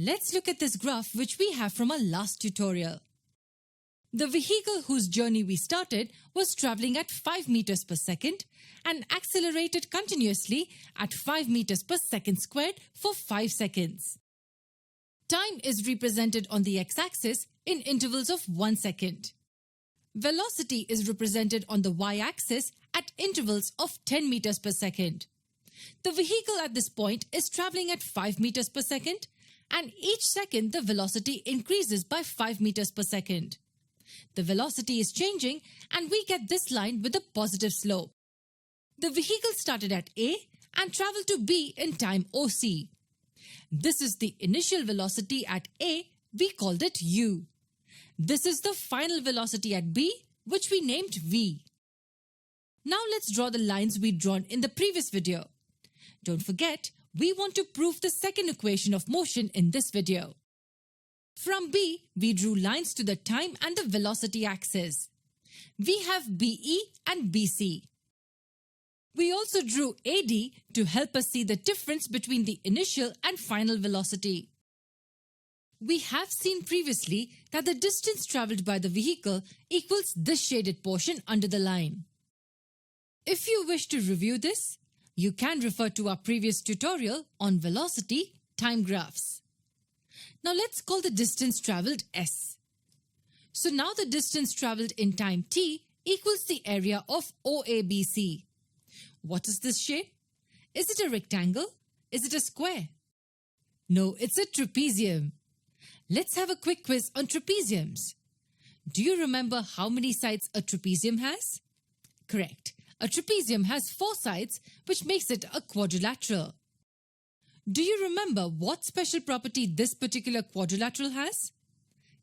Let's look at this graph which we have from our last tutorial. The vehicle whose journey we started was traveling at 5 meters per second and accelerated continuously at 5 meters per second squared for 5 seconds. Time is represented on the x-axis in intervals of 1 second. Velocity is represented on the y-axis at intervals of 10 meters per second. The vehicle at this point is traveling at 5 meters per second, and each second the velocity increases by 5 meters per second. The velocity is changing and we get this line with a positive slope. The vehicle started at A and traveled to B in time OC. This is the initial velocity at A, we called it U. This is the final velocity at B, which we named V. Now let's draw the lines we'd drawn in the previous video. Don't forget, we want to prove the second equation of motion in this video. From B, we drew lines to the time and the velocity axis. We have BE and BC. We also drew AD to help us see the difference between the initial and final velocity. We have seen previously that the distance travelled by the vehicle equals this shaded portion under the line. If you wish to review this, you can refer to our previous tutorial on velocity time graphs. Now let's call the distance travelled S. So now the distance travelled in time t equals the area of OABC. What is this shape? Is it a rectangle? Is it a square? No, it's a trapezium. Let's have a quick quiz on trapeziums. Do you remember how many sides a trapezium has? Correct. A trapezium has 4 sides, which makes it a quadrilateral. Do you remember what special property this particular quadrilateral has?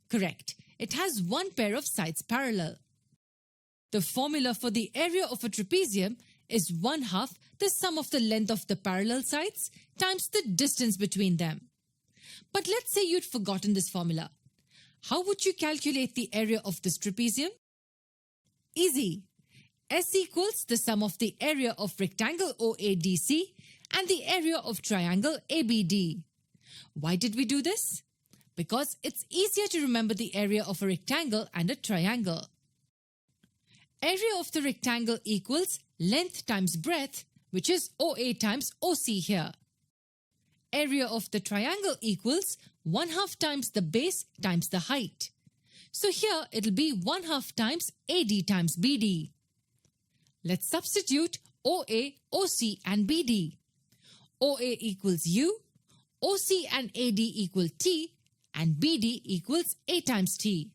Correct. It has one pair of sides parallel. The formula for the area of a trapezium is 1/2 the sum of the length of the parallel sides times the distance between them. But let's say you'd forgotten this formula. How would you calculate the area of this trapezium? Easy. S equals the sum of the area of rectangle OADC and the area of triangle ABD. Why did we do this? Because it's easier to remember the area of a rectangle and a triangle. Area of the rectangle equals length times breadth, which is OA times OC here. Area of the triangle equals 1/2 times the base times the height. So here it'll be 1/2 times AD times BD. Let's substitute OA, OC and BD. OA equals U, OC and AD equal T, and BD equals A times T.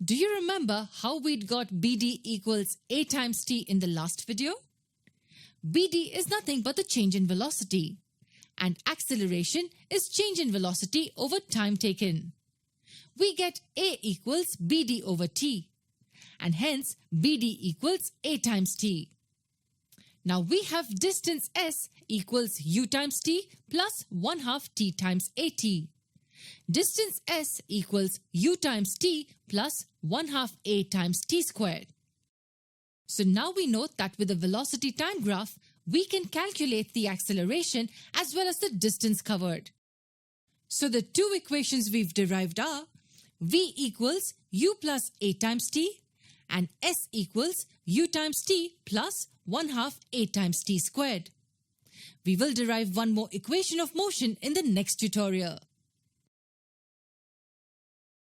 Do you remember how we'd got BD equals A times T in the last video? BD is nothing but the change in velocity, and acceleration is change in velocity over time taken. We get A equals BD over T, and hence BD equals A times T. Now we have distance S equals U times T plus 1/2 T times AT. Distance S equals U times T plus 1/2 A times T squared. So now we know that with a velocity time graph, we can calculate the acceleration as well as the distance covered. So the two equations we've derived are V equals U plus A times T and S equals U times T plus 1/2 A times T squared. We will derive one more equation of motion in the next tutorial.